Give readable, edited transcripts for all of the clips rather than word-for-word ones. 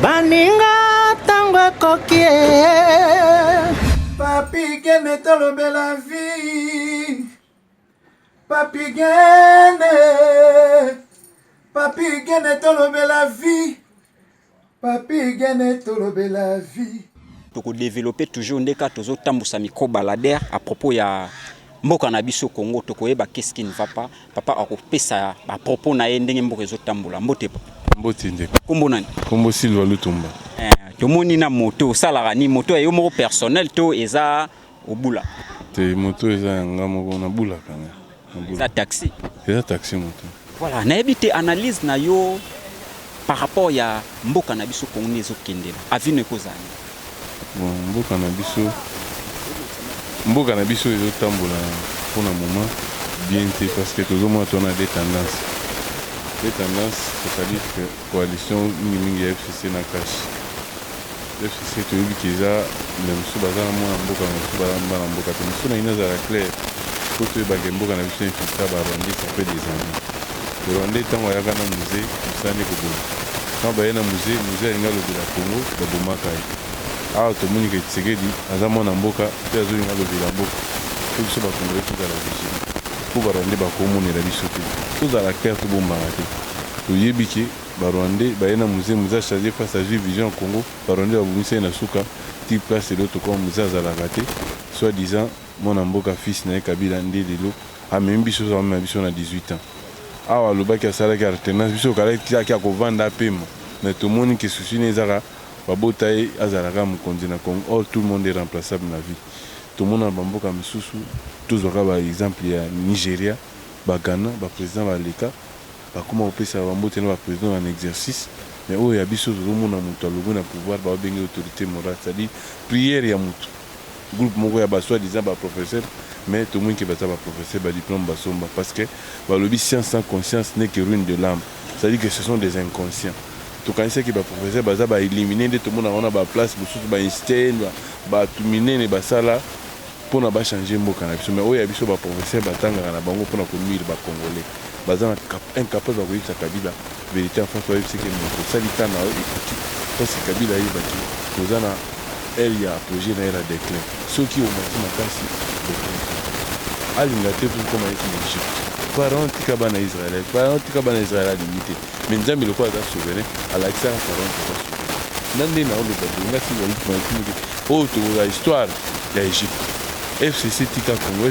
baninga tango kokie papi gene tolobe la vie papi gene tolobe la vie papi gene tolobe la vie. Toko développer toujours ndeka tozo tambusa micro baladère à propos ya mboka na biso Congo toko yeba qu'est-ce qui ne va pas papa akopesa ba propos na ye ndenge mboka ezo tambola mbote mbote nde kombo nani kombo Silva Lutumba tomoni na moto salaka ni moto yo moko personnel to eza obula te moto eza nga moko na bula kanga eza taxi moto voilà na ebité analyse na yo par rapport ya mboka na biso Congo nezo kendela avine kozani bon mboka na biso ezo tambola pour le moment bien te parce que tout le monde a des tendances c'est-à-dire que coalition mingi ya FCC na cash FCC to yebi kiza le musu bazana mwana mboka musu bazana mboka te musu na ina za clair pour to yeba mboka na biso infiltra ba Rwanda ça fait des années le Rwanda tango ya kana musée musane ko bola quand ba na musée inga lo de la Congo ba bomaka ah to moni ke Tshisekedi aza mwana mboka te azo inga lo de la mboka to biso ba Congo to za la vigile pour ba Rwanda ba ko moni la biso te to za la clair to bomba te to yebi ki ba Rwanda ba na musée chargé face à vision Congo ba Rwanda ba bumisa na suka ti place de l'autre comme musée za la raté soit disant mwana mboka fils na Kabila ndelo a même biso za ma biso na 18 ans awa lobaki asala ki alternance biso kala ki a ko vanda pema mais tout le monde qui souci nezara babota ye azalaka mokonzi na Congo or tout le monde est remplaçable na vie tout le monde a bamboka misusu tozwaka ba exemple ya Nigeria ba Ghana ba président ba leka ba kuma opesa bambote na ba président en exercice mais oyo ya biso tozomona moto alobi na pouvoir ba bengi autorité morale c'est-à-dire prière ya moto groupe moko ya basoi disant ba professeur mais tout le monde qui va savoir professeur ba diplôme basomba parce que ba lobby science sans conscience n'est que ruine de l'âme c'est-à-dire que ce sont des inconscients tout quand c'est qui va professeur baza ba éliminer de tout le monde a place pour ba Einstein ba tuminer ne basala pour na ba changer mboka na biso mais oyo ya biso ba professeur batanga na bango pour na komir ba congolais baza incapable de koyisa Kabila vérité en face c'est que moto salita na parce que Kabila yi baki kozana elle y a projet na era déclin ceux qui ont menti makasi alingate pour comme avec l'Égypte parents tika bana Israël à limité mais nzambe lokwa za souverain à l'accès à parents nande na olo bato ngati o to la histoire ya Égypte FCC tika Congo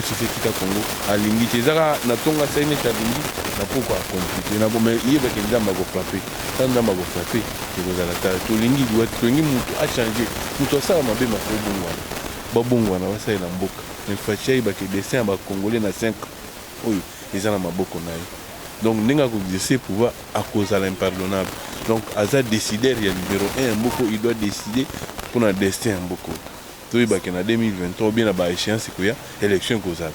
à limité zaka na tonga sene tabindi na pourquoi compliqué na mais yeba ke nzamba ko frapper nzamba ko frapper et la ta to lingi doit to ngi mutu a changer mutu sa mabe ma ko bongwana wasa na mboka mais fachi ba ke dessin ba congolais na 5 oyo ezana maboko na ye donc ninga ko exercer pouvoir à cause de l'impardonnable donc aza décideur ya numéro 1 mboko il doit décider pour na destin mboko to yeba ke na 2023 bien na ba échéance ko ya élection kozala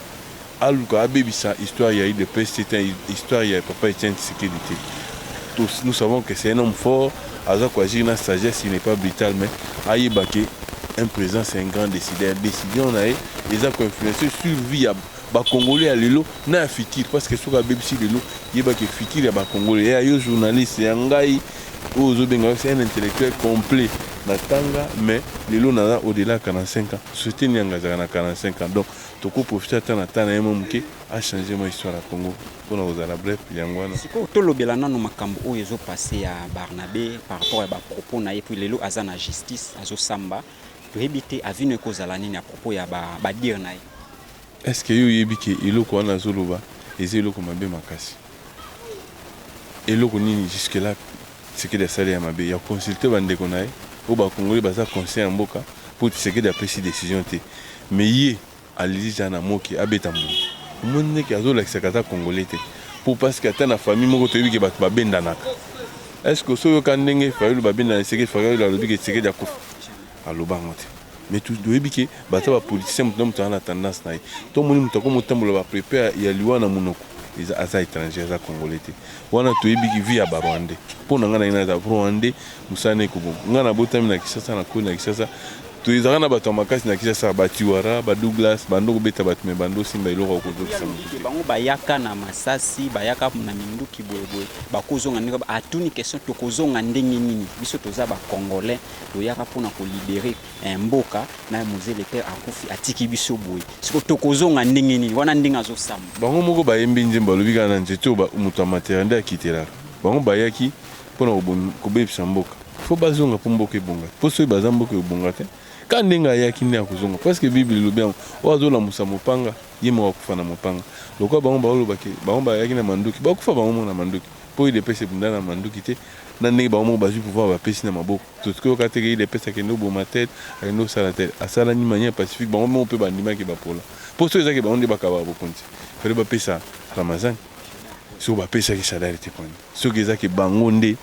aluka abebisa histoire ya de paix c'est une histoire ya papa Etienne Tshisekedi. Tous nous savons que c'est un homme fort aza ko agir na sagesse il n'est pas brutal mais ayeba ke un président c'est un grand décideur décision na les a influencer sur vie ba congolais à lelo na futur parce que soka BBC lelo yeba ke futur ya ba congolais ya yo journaliste ya ngai ozo benga c'est un intellectuel complet na tanga mais lelo na au-delà de 45 ans c'était nyanga na 45 ans donc toko profiter tana tana yemo muke a changer mon histoire à Congo pour nous ala bref yangwana siko to lobela nanu makambo oyo ezo passer ya Barnabé par rapport à ba propos na et puis lelo azana justice azo samba to hebité avine kozala nini à propos ya ba dire na est-ce que yo yebiki eloko wana zoloba ezelo mabe makasi eloko nini jusque là c'est que des salaires mabe ya consulter bande konaye au ba congolais baza conseil en mboka pour ce que d'apprécier décision té mais yé alizi jana moki abeta mu monde ki azola sekata congolais té pour parce que atana famille moko to yebiki ba benda naka est-ce que so yo kandenge fayulu ba benda c'est que fayulu la lobiki c'est que da kof aloba ngote mais tout doit bien que bata ba politicien mutu na tendance na to moni mutu ko mutambola ba prepare ya liwa na munoko ils asa étranger za congolais te wana to yebiki via ba Rwanda pour ngana ina za Rwanda musane ko ngana botami na Kisasa na ko na Kisasa toezaka na bato ya makasi na Kinshasa batiwara Douglas bando kobeta bato me bando simba eloko okozokisa motu bango bayaka na masasi bayaka na minduki boyeboye bakozonga ndenge atuni question tokozonga ndenge nini biso toza bacongolais toyaka mpona kolibere mboka na Mzee le Père akufi atiki biso boye siko tokozonga ndenge nini wana ndenge azosamba bango moko bayembi nzembo balobi kaka na nzete oyo moto ya matériel nde akitelaka bango bayaki mpona kobebisa mboka fo bazonga mpo mboka ebonga mpo soki baza mboka ebonga te ka ndenge ayaki nde akozonga parceke bible elobi yango oyo azolamusa mopanga ye moko akufa na mopanga lokola bango baolobaki bango bayaki na manduki bakufa bango moko na manduki mpo idepesa ebunda na manduki te na ndenge bango moko bazwi pouvoir bapesi na maboko totoki oyoka teke idepesa akende oboma tete akende osala tete asalani manière pacifique bango moko mpe bandimaki bapola mpo soki ezaki bango nde bakaba bokonzi fale bapesa ramazani soki bapesaki sadari te poni soki ezaki bango nde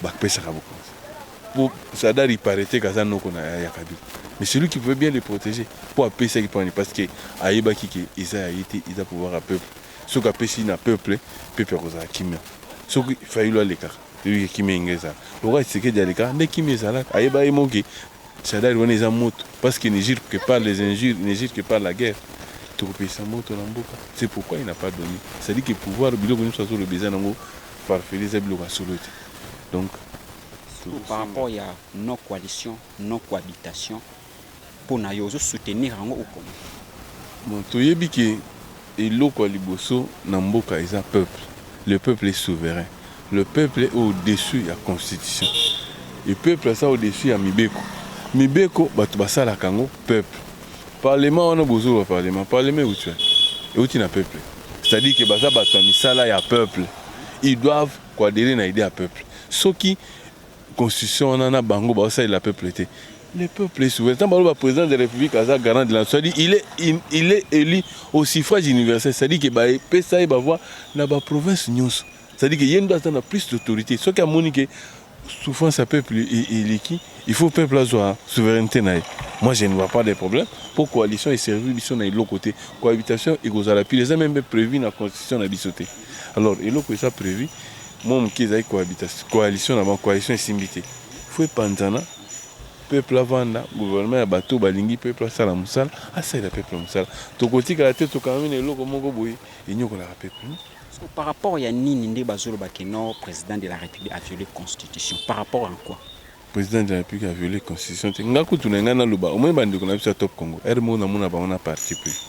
bapesaka bokonzi pour Sadar il paraît kaza noko na ya Kabila mais celui qui pouvait bien les protéger pour appeler qui prendre parce que aïba qui isa été il a pouvoir à peuple ce qu'a pesi na peuple koza kimia ce qui failli les cas lui qui mengeza le roi c'est que des cas mais qui mezala aïba emoki Sadar il est en moto parce qu'il n'agit que par les injures il n'agit que par la guerre tout pays sa moto na mboka c'est pourquoi il n'a pas donné c'est dit que pouvoir biloko nous soit sur le besoin nango farfeler za biloko solo donc par rapport à nos coalitions, nos cohabitations, pour nous soutenir en haut. Bon, tu sais que l'oko liboso namboka est un peuple. Le peuple est souverain. Le peuple est au-dessus de la constitution. Le peuple est au-dessus de Mibeko. Mibeko, batu basala kango peuple. Parlement on a besoin de parlement. Parlement où tu es? Et où tu n'as peuple. C'est-à-dire que basa batu misala ya peuple. Ils doivent coadérer na idée à peuple. Ce qui constitution on a bango ba ça il a peuple été le peuple est souverain tant le président de la République a garant de la soit dit il est élu au suffrage universel c'est à dire que ba pesa et ba voir na ba province nyos c'est à dire que yendo a plus d'autorité ce qui a moniqué souffrance à peuple il faut peuple avoir souveraineté na moi je ne vois pas de problème pour coalition et service sont na l'autre côté cohabitation et aux appuis les a même prévu dans la constitution na bisoté alors et l'autre ça prévu moi qui est coalition avant coalition simbité faut panzana peuple avanda gouvernement ya bato balingi peuple sala musala asa la peuple musala to kotika la tête to kamine loko moko boye inyoko la peuple par rapport ya nini ndé bazolo bakeno président de la République a violé constitution par rapport à quoi président de la République a violé constitution ngaku tunanga na loba au moins bandi ko na bisa top Congo ermo na mona ba on a parti plus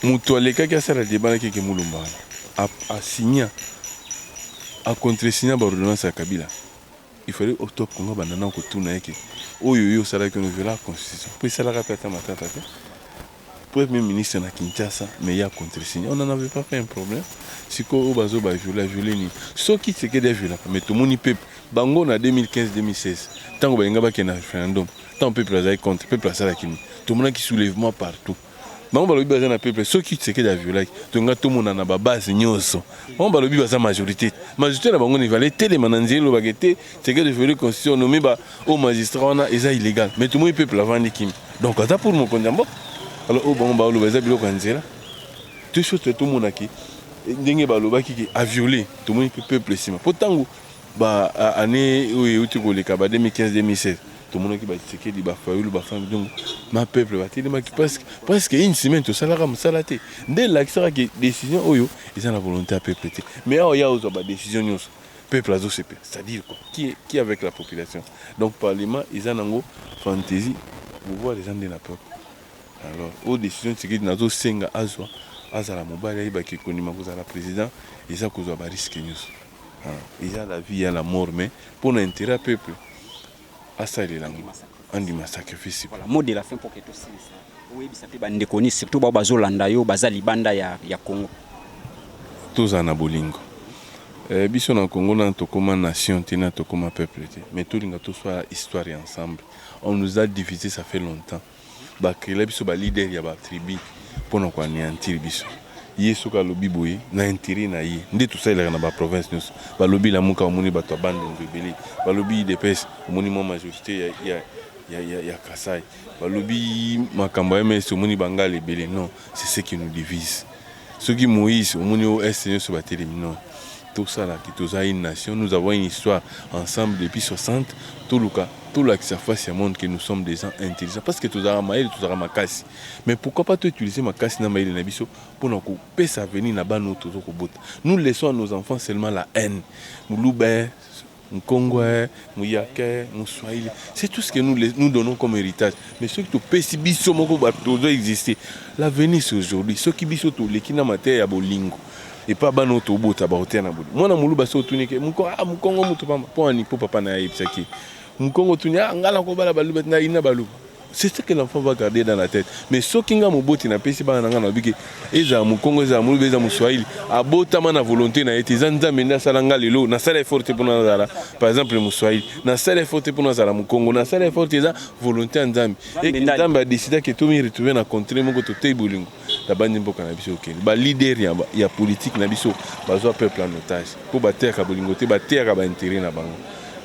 muto aleka ka sala débat ke mulumba a signé à contre-signer l'ordonnance à Kabila. Il fallait au top Congo banana ko tuna yake. Oyo ça là que nous viola la constitution. Puis ça la rappelle à matata. Premier ministre na Kinshasa mais il y a contre-signer. On n'en avait pas fait un problème. Si ko obazo ba violer ni. Ce qui c'est que des violents mais tout monde peuple bango na 2015-2016. Tant que ba ngaba na référendum, tant peuple a contre peuple ça la kimi. Tout le monde qui soulèvement partout. On va le dire à peuple ceux qui se quedent à violer donc tout le monde na ba base nyonso on va le dire à majorité na bango ni valait télé mananzelo bagete c'est que de violer constitution nommé ba au magistrat on a ça illégal mais tout le monde peuple avant kim donc ça pour mon condamnement alors au bon ba le baza biloko nzela tout chose tout le monde qui ndenge ba loba qui a violé tout le monde peuple sima pourtant ba année où tu ko le ka 2015-2016 tout le monde qui va checker des bafayoul bafam donc ma peuple va tellement qui presque une semaine tout ça la ram salaté dès l'accès que décision oyo ils ont la volonté à peuple mais il y a aussi ba décision news peuple azo c'est c'est-à-dire quoi qui avec la population donc parlement ils ont ngo fantaisie pour voir les gens de la peuple alors aux décisions c'est que nazo senga azwa azala mobile ya ki konima ko za président ils ont cause ba risque news il y a la vie il y a la mort mais pour l'intérêt peuple à ça il est là on dit sacrifice voilà mot de la fin pour que tout ça oui ça peut bande koni surtout ba bazolanda yo bazali banda ya Congo tous en abolingo biso na Congo na to comme nation tina to comme peuple mais tout linga tout soit histoire ensemble on nous a divisé ça fait longtemps ba créer biso ba leader ya ba tribu pour nous anéantir biso yesu ka lobi boye na intérêt na ye ndé tout ça il na ba province nous ba lobi la muka omoni ba to bande rebelle ba lobi de pes omoni mo majorité ya Kasai ba lobi makambo MS omoni bangale belé non c'est ce qui nous divise ce qui Moïse omoni au Seigneur se battre non tout ça là qui tous a une nation nous avons une histoire ensemble depuis 60 tout luka tout l'accès face à monde que nous sommes des gens intelligents parce que tu as maïl, tu as ma casse. Mais pourquoi pas utiliser ma casse na maïl na biso pour nous couper sa venir na ba nous toujours bota. Nous laissons à nos enfants seulement la haine. Mouloubé, Mkongwe, Mouyake, Mouswahili. C'est tout ce que nous donnons comme héritage. Mais ceux qui te pèsent biso moko ba toujours exister. L'avenir c'est aujourd'hui. Ceux qui biso to le kina maté ya bolingo. Et pas ba no to bota ba hotel na boli. Moi na muluba so tunike Mkongo mutu pamba. Po ani po papa na yebisaki. Mkongo tunya ngala ko bala balu na ina balu. C'est ce que l'enfant va garder dans la tête. Mais ce qui nga moboti na pesi ba nanga na biki eza Mkongo eza mulu beza Muswahili abota mana volonté na ete zanza mena salanga lelo na sala effort pour na zala par exemple Muswahili na sala effort pour na zala Mkongo na sala effort eza volonté nzambi et nzambi a décidé que tout mi retrouver na contrée moko to tebolingo la bandi mboka na biso okeli ba leader ya politique na biso bazo peuple en otage pour battre ka bolingo te battre ka ba intérêt na bango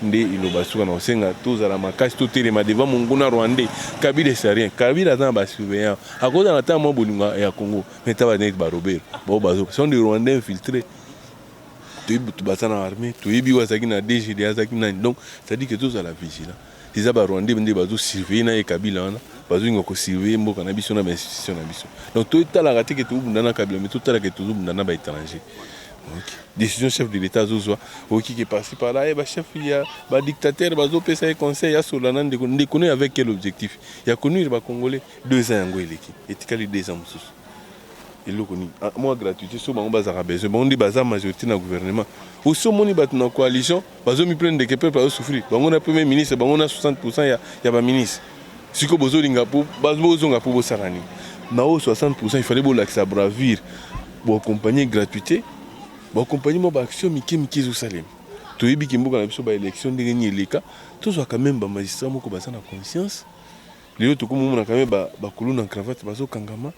nde iloba suka na osenga tozala makasi totelema devant monguna rwandais Kabila c'est rien Kabila dans ba surveillant à cause de la temps mo bolingo ya Congo mais taba net ba Robert bo bazo sont des rwandais infiltrés tu batana armée tu yebi wasaki na DG azaki na donc ça dit que tozala vigilant les ba rwandais nde bazo surveiller na Kabila wana bazo ngoko surveiller mboka na biso na ba institution na biso donc to tala raté que to bundana Kabila mais to tala que to bundana ba étranger. Okay. Décision chef de l'État Zozwa, qui est passé par là, et bah chef il y a bah dictateur, bah zopé ça conseil, à Solana, de connaître avec quel objectif. Il a connu les Congolais 2 ans en Goéleki, et il 2 ans sous. Il l'a connu. Moi gratuité, sur mon bazar à besoin, on dit bazar majorité dans le gouvernement. Au sommet on bat dans coalition, bah zo mi prennent des peuples à souffrir. Bah on a premier ministre, bah on a 60%, il y a pas ministre. Si que bozo lingapo, bah bozo ngapo bo sarani. Na 60%, il fallait bon l'accès à bravir, bon accompagner gratuité. Bon accompagnement ba action miki zo salem to yebi kimboka na biso ba élection ndenge ni eleka to zo quand même ba magistrat moko baza na conscience lelo to komo na quand même ba kuluna cravate bazo kangama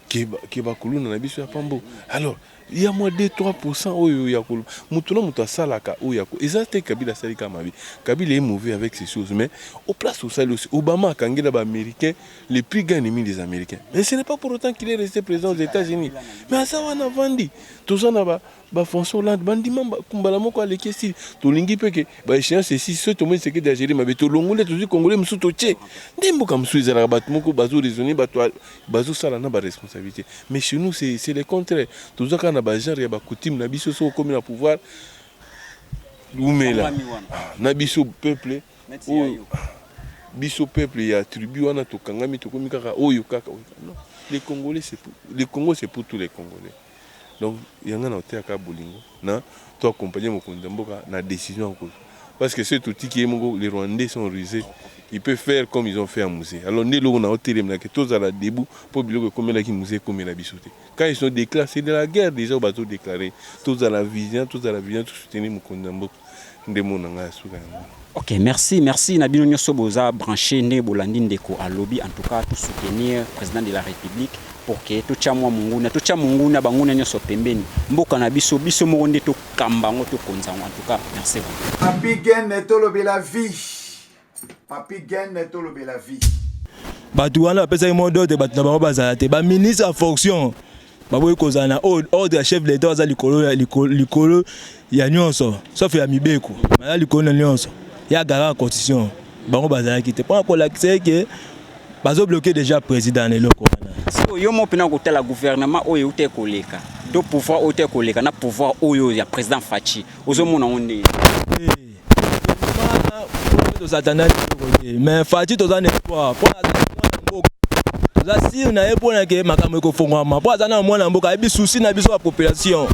ke ba kuluna na biso ya pambo alors il y a moins de 3% oyo ya kulu mutuna mutu asalaka oyo ya ezate Kabila salika mabi Kabila est mauvais avec ces choses mais au place au sale aussi Obama kangela ba américain les plus grands ennemis des américains mais ce n'est pas pour autant qu'il est resté président aux États-Unis mais ça va na vandi tout ça na ba François Hollande bandima kumbala moko aleki si to lingi peke ba échéance si ce to mo seke d'Algérie ma beto longole to congolais musu to tché ndimbo kam suiza la bat moko bazo raisonner bazo sala na ba responsabilité mais chez nous c'est le contraire tout ça na ba genre ya ba coutume na biso so comme na pouvoir lumela na biso peuple biso peuple ya tribu wana to kangami to komi kaka oyo kaka non les Congolais le Congo c'est pour tous les Congolais. Donc, il y a un hôtel à Bolingo, tu accompagnes mon Kondamboka dans la décision en cause. Parce que cet outil qui est les Rwandais sont rusés, ils peuvent faire comme ils ont fait à Musée. Alors, nous avons un hôtel qui est tous à la début pour dire que le musée comme la bisoté. Quand ils sont déclarés, c'est de la guerre déjà, ils sont déclarés. Tous à la vision, tout soutenir mon Kondamboka. Ok, merci. Nabino Nyoso Boza branché né Bolandi Ndeko à lobby en tout cas pour soutenir le président de la République pour que tout chamwa munguna banguna nyoso pembeni mboka na biso moronde to kambango to konzango en tout cas merci. Papi Gene tolobe la vie. Papi Gene tolobe la vie. Batu wana pesa mondo de batu na bango bazala te ba ministre en fonction. Baboy kozana ordre chef de l'État za likolo ya nyonso sauf ya mibeko. Mala likolo nyonso. Ya gara constitution. Bango bazala ki te pour la que bazo bloquer déjà président et loko. Si yo mo pena ko tela gouvernement oyo uté koleka. Do pouvoir oté koleka na pouvoir oyo ya président Fachi. Ozo mona onde. Mais Fachi toza espoir. Toza si na epona ke makambo ko fongwama. Po azana mwana mboka ebi souci na biso ya population.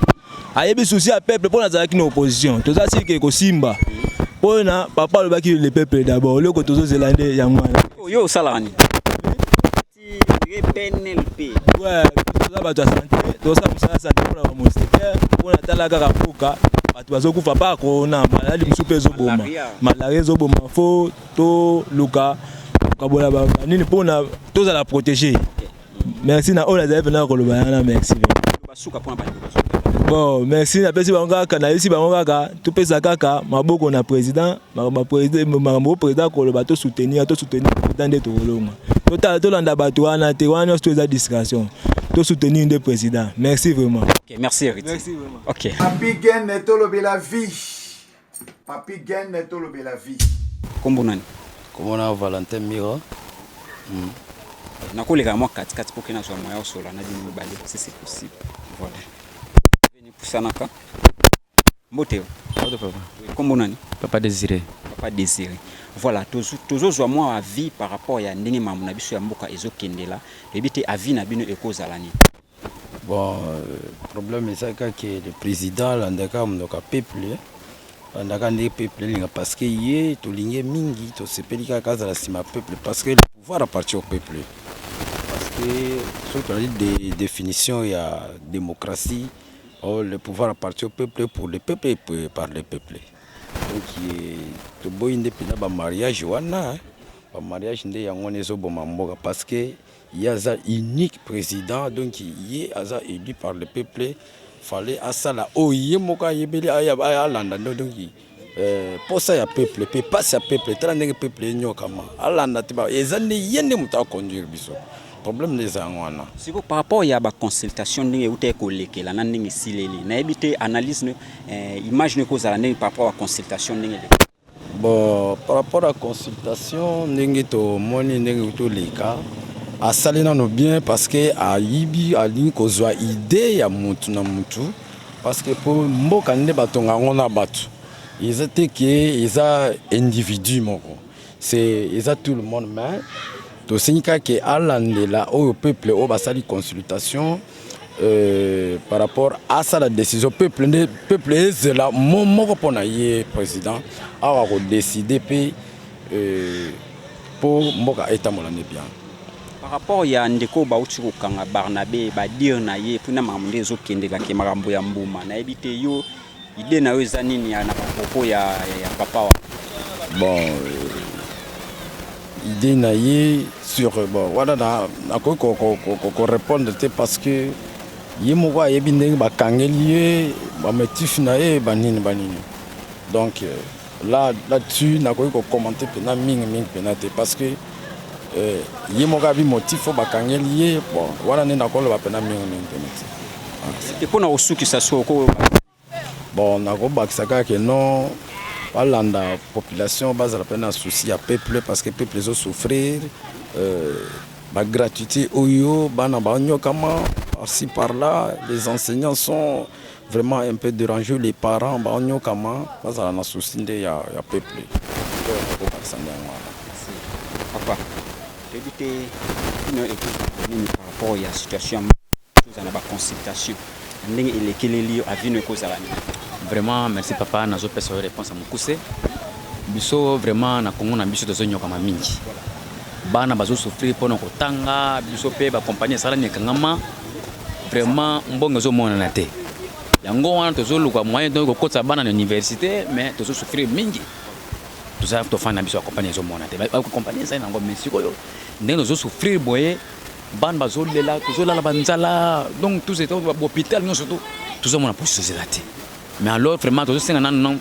Ayebi souci ya peuple pour nazala ki na opposition. Toza si ke ko simba. Pona papa le baki le peuple d'abord. Le ko tozo zelande ya mwana. Yo salani. PNLP. Ouais, toza bato santé, toza musala santé pour la mosquée, pour la talaga kapuka, bato bazokufa pa corona, maladi musupe zoboma. Malaria zoboma fo to luka kabola ba nini pona toza la protéger. Merci na ola zabe na koloba na merci. Basuka pona ba. Bon, merci na pesi banga kana isi banga ka to pesa kaka maboko na président, maboko président koloba to soutenir président de Tolonga. Total tolanda bato wana te wana sto za discussion. To soutenir le président. Merci vraiment. OK, merci Eric. Merci vraiment. OK. Papi Gene tolobe la vie. Papi Gene tolobe la vie. Kombo nani? Comment on a Valentin Mira. nakoleka mwa katikati pour que na soit moyen au solo na bino mibale si c'est possible. Voilà. Veni pusanaka. Mboteo. Kombo nani? Papa Désiré. Papa Désiré. Voilà, toujours moi avis par rapport à ndenge mamu na biso ya mboka ezokendela, ebite avis na bino ekozala nini. Bon, problème est que le président l'andaka mnoka peuple. L'andaka ndé peuple parce que yé to lingé mingi to sepelika kaza la sima peuple parce que le pouvoir appartient au peuple. Parce que surtout des définitions il y a démocratie, le pouvoir appartient au peuple pour le peuple et par le peuple. Donc to boy indépendant ba mariage wana, ba mariage ndé yango nezo boma mboka parce que il y a un unique président, donc il est élu par le peuple. Fallait à ça là, oh, il y a moka yebeli à landa donc pour ça il y a peuple, puis pas ça peuple, tant que peuple n'y comment. À landa tiba, et ça n'est rien de mouta conduire biso. Problème des angwana. Si vous par rapport il y a ba consultation ndenge uté koleke la ndenge sileli, na ebité analyse image ne cause la ndenge par rapport à consultation ndenge. Bon, par rapport à consultation ndenge to moni ndenge to leka. A salina no bien parce que a yibi a ligne kozwa idée ya mutu na mutu parce que pour mboka nde batonga ngona batu ils étaient que ils a individu moko c'est ils a tout le monde mais to sinika que alandela au peuple au basali consultation par rapport à ça la décision peuple est là moko pona yé président a décider pour mboka état molane bien. Par rapport ya ndeko bauti kokanga Barnabé ba dire na ye puna mamunde ezokendela ke makambo ya mbuma na ebite yo ide na yo eza nini ya na propos ya papa wa. Bon idée na ye sur bon voilà na ko répondre parce que ye moko ayebi ndenge bakangeli ye bamotif na ye banini donc là-dessus na ko commenter pena mingi pena te parce que il y a un motif pour bakangeli bon voilà n'est d'accord va pena mingi c'était pour na osuki ça soko bon na ko bakisaka que non la population base la peine souci à peuple parce que peuple les souffrir la gratuité oyo bana banyo kama aussi par là les enseignants sont vraiment un peu dérangés les parents banyo kama base la souci de ya peuple papa éviter une par rapport à la situation dans la consultation ndenge elekeleli avis ne kozala ni. Vraiment merci papa nazo pesa réponse à mukuse biso vraiment na Congo na biso tozo nyoka mingi bana bazo souffrir pona kotanga biso pe ba compagnie sala ni kangama vraiment mbongo zo mona na te yango wana tozo luka moyen donc kokotsa bana na université mais tozo souffrir mingi toza to fana biso compagnie zo mona te ba compagnie ça nango merci koyo ndenge tozo souffrir boye bana bazo lela tozo la banzala donc tout c'était au hôpital non surtout tozo mona pour société. Mais alors vraiment tous ces non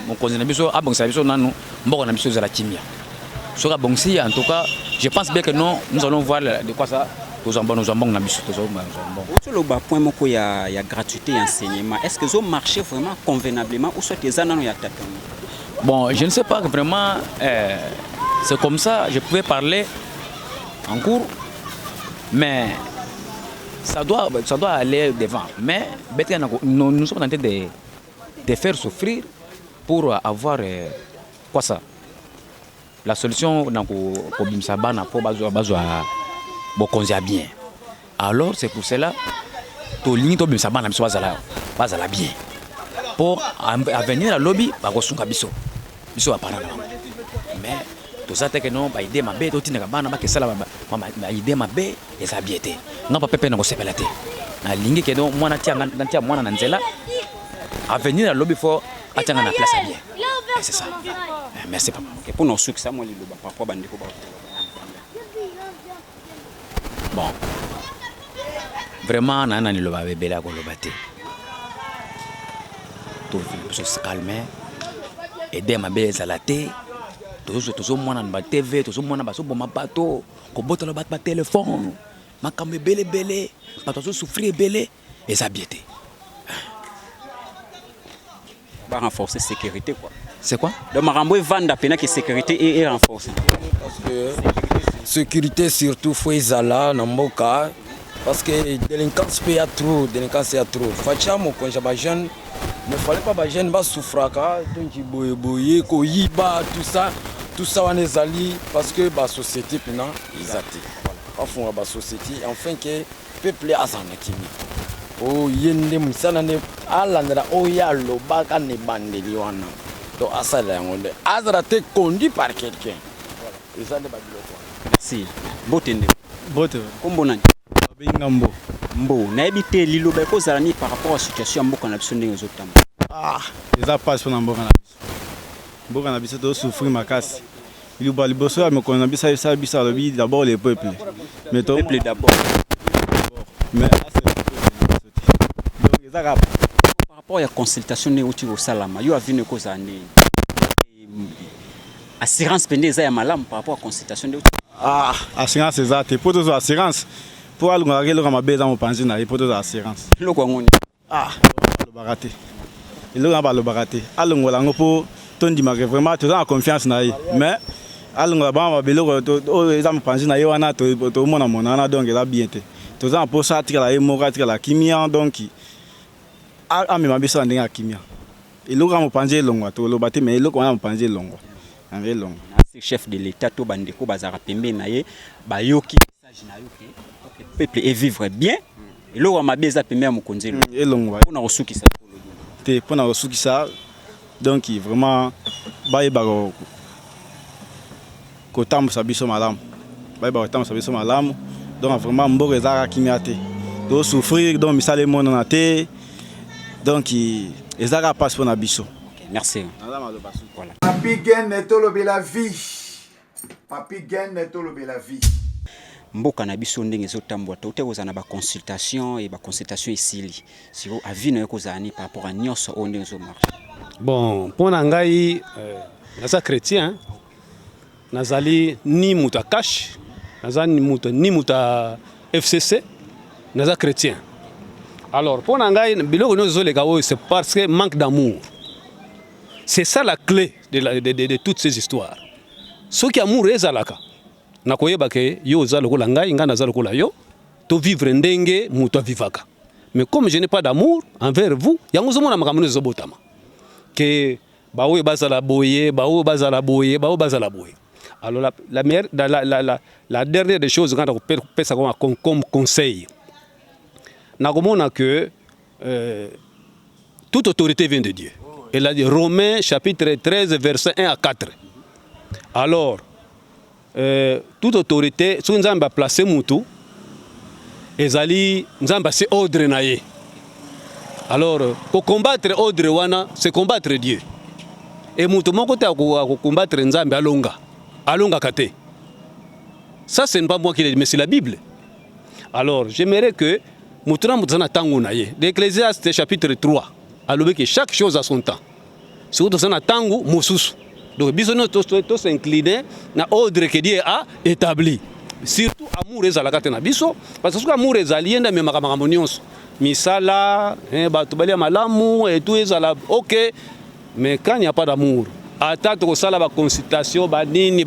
mon cousin biso abon sa biso nanu mboko na biso za la kimia soka bonsi en tout cas je pense bien que non nous allons voir de quoi ça aux ambons na biso tous ambons sur le bas point moko ya gratuité enseignement est-ce que zo marché vraiment convenablement ou soit les anano ya tata. Bon je ne sais pas vraiment c'est comme ça je pouvais parler en cours mais ça doit aller devant mais nous sommes en train de faire souffrir pour avoir quoi ça la solution dans ko bimsa bana pour bazwa bokonzia bien alors c'est pour cela to ligne to bimsa bana biso bazala bien pour avenir à lobby ba ko sunga biso apparana mais to ça que non ba idée mabe to tinaka bana ba ke sala ba idée mabe eza biété nga pa pepe na ko sepela te na lingi ke donc mwana tia mwana na nzela à venir à lobby for atanga na place bien c'est ça merci papa et pour nos succès moi liloba parfois bandeko ba bon vraiment nana liloba bebela ko loba te tout se calmer aider ma belle salate toujours mwana na TV toujours mwana ba so boma bato ko botala ba téléphone makambe belé bato souffrir belé et ça biété va renforcer sécurité quoi. C'est quoi? Donc makambo vanda pena que sécurité est renforcée. Parce que sécurité surtout faut ezala na mboka parce que délinquance peut y a trop, délinquance y a trop. Fachamo quand j'ai jeune, ne fallait pas jeune ba souffraka donc boye ko yiba tout ça on ezali parce que ba société pena izate. Voilà. Afon ba société enfin que peuple azana kimi. Oh yende musana ne alandra o ya lo baka ne bandeli wana. Donc asala yangonde azara te conduit par quelqu'un. Voilà. Ezali ba biloko. Merci. Botende. Bote. Kombo nani? Bingambo. Mbo. Na ebité lilo ba ko zalani par rapport à situation mboka na biso ndenge zotamba. Ah, eza passe pour mboka na biso. Mboka na biso to souffrir makasi. Il ba liboso ya moko na biso ça bisa lobi d'abord les peuples. Mais to Peuple d'abord. Mais donc eza rap. Par rapport à la consultation ne uti au salama, yo avine ko zande. Assurance pende za ya malamu par rapport à consultation de Ah, assurance eza te pour to assurance. Pour alunga ngelo kama beza mo panzi na pour to assurance. loko ngoni. Ah, le baraté. Il a pas le baraté. Alunga lango pour tondi ma vraiment tu as confiance na yi. Mais alunga ba ma belo to eza mo panzi na yi wana to mona mona donc ela bien te. To za pour ça tira la moka tira la kimia donc a me mabisa ndinga kimia. Il a mo panzi longo to lo baté mais il a mo panzi longo. En vrai longo. C'est chef de l'état to bandeko bazara pembe na ye ba yoki message na yoki. Peuple et vivre bien. Et là, on m'a bien pembe à mokonzi. Et longo. On a reçu qui ça. Te pour na reçu qui ça. Donc vraiment ba e ba ko tam sabiso malam. Ba e ba tam sabiso malam. Donc vraiment mbo ezara kimiate. Do souffrir donc misale mon na te. Donc ezara passe pour na biso. Merci. Voilà. Papi Gen tolobe la vie. Papi Gen tolobe la vie. Mboka na biso ndenge ezotambwa tote kozana ba consultation et ba consultation esili. Siko avino ekozani par rapport à nyonso o ndenge ezomarche. Bon, pour ngai naza chrétien. Nazali ni muta cash, nazali ni muta FCC, naza chrétien. Alors, pour ngai biloko nyonso leka o c'est parce que manque d'amour. C'est ça la clé de toutes ces histoires. Ce qui amour ezalaka. Nakoyeba ke yo za lokola ngai nga naza lokola yo to vivre ndenge muto vivaka. Mais comme je n'ai pas d'amour envers vous, yango zo mona makambo zo botama. Que baoye bazala boye, baoye bazala boye, baoye bazala boye. Alors la dernière des choses quand on peut ça comme conseil. Nakomona que toute autorité vient de Dieu. Elle a dit Romains chapitre 13 verset 1 à 4. Alors toute autorité, si nous avons placé Moutou, nous avons passé ordre naïe. Alors, pour combattre ordre wana, c'est combattre Dieu. Et Moutou, mon côté, à combattre Nzambe alonga kate. Ça, ce n'est pas moi qui l'ai dit, mais c'est la Bible. Alors, j'aimerais que Moutou na tango naïe. L'Ecclésiaste chapitre 3, alors que chaque chose a son temps. Si vous avez tango, mosusu. Donc, bisous tous s'incliner na ordre que Dieu a établi. Surtout amour ezalaka na biso parce que amour ezalienda mais makambo nyonso. Misala, batu balia malamu et tout ezala OK. Mais quand il n'y a pas d'amour, attendre que ça la consultation banini,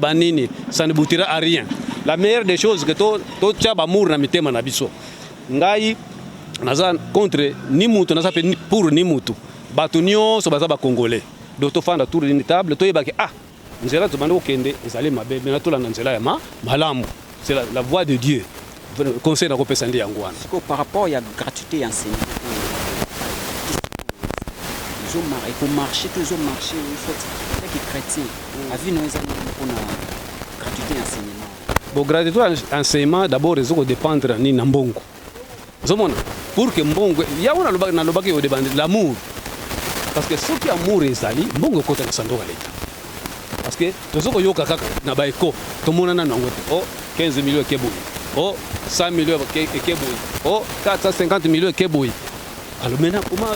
ça ne boutira à rien. La meilleure des choses que to tia amour na mitema na biso. Ngai naza contre ni mutu naza pour ni mutu. Batu nyonso baza ba congolais. Donc, fanda tour d'une table, tu es nzela tu bando kende ezali mabe mais tout la nzela ya malamu. C'est la voix de Dieu. Conseil na ko pesa ndi yango wana. Par rapport à gratuité enseignement. Il faut marcher, il faut être chrétien. Avis nous pour la gratuité enseignement. Bon, gratuité enseignement d'abord ils vont dépendre ni na mbongo. Zomona pour que mbongo ya wana na lobaki au dépendre l'amour. Parce que ce qui amour ezali mbongo kota na sandoka leta. Parce que tozoko yoka kaka na baiko tomona na nango oh 15 millions keboy oh 100 millions keboy oh 450 millions keboy. Alors maintenant comment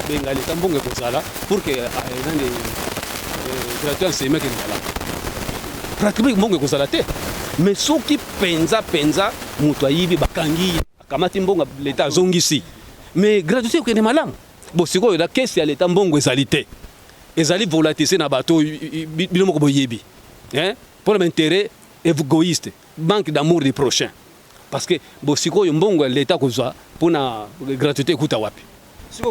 benga leta mbongo kozala pour que nani gratuit enseignement que voilà. Pratiquement mbongo kozala te. Mais ce qui penza muto ayibi bakangi kamati mbongo leta zongisi. Mais gratuité que ne malamu. Bon, c'est quoi la caisse à l'état mbongo ezalité. ezali volatilisé na bateau biloko boyebi. Hein? Pour l'intérêt égoïste, manque d'amour du prochain. Parce que bosiko yombongo l'état kozwa pour na gratuité kuta wapi.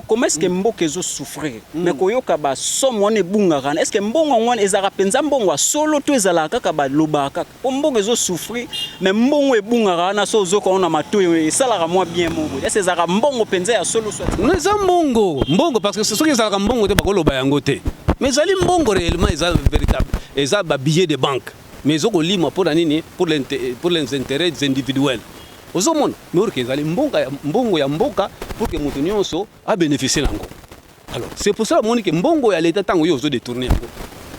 Comment est-ce que mboka ezo souffrir? Mais koyoka ba somme wana ebungaka. Est-ce que mbongo wana ezaka penza mbongo solo to ezalaka ka ba lobaka? Po mbongo ezo souffrir, mais mbongo ebungaka na so zoko na matoyo esalaka moi bien mbongo. Est-ce ezaka mbongo penza ya solo soit? Non eza mbongo parce que ce qui ezalaka mbongo te bakoloba yango te. Mais ezali mbongo réellement eza véritable. Eza ba billet de banque. Mais ezoko lima pour nini pour les intérêts individuels. Ozomona mais que ezali mbongo ya mboka pour que mutu nyonso a bénéficier nango. Alors c'est pour ça que mbongo ya l'état tango yo zo détourner yango.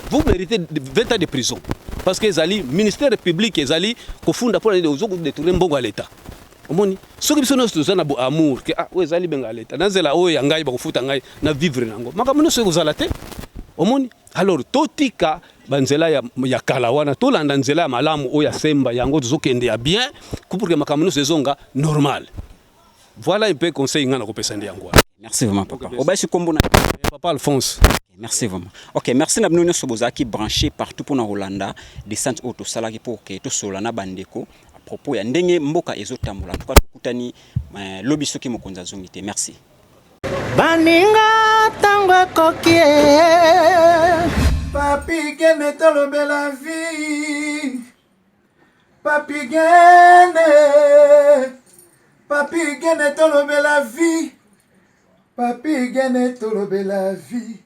Vous méritez 20 ans de prison parce que ezali ministère public ezali kofunda pour zo détourner mbongo ya l'état. Omoni soki biso nyonso tozana bo amour que o ezali benga l'état nazela oyo ya ngai ba kofuta ngai na vivre nango. Makambo nyonso kozala te. Omoni alors totika banzela ya kala wana tolanda nzela ya malamu oya semba yango tozokende ya bien pour que makambo nyonso ezonga normal. Voilà un peu conseil ngana kopesa ndi yango. Merci vraiment papa. Obaisi kombona papa Alphonse. Merci vraiment. OK, merci na bino sobozaki branché partout pour na Rolanda descente auto salaki pour que to solana bandeko à propos ya ndenge mboka ezotambola. En tout cas tukutani lobi soki mokonza zongite. Merci. Baninga tango kokie Papi gene tolobe la vie Papi gene tolobe la vie Papi gene tolobe la vie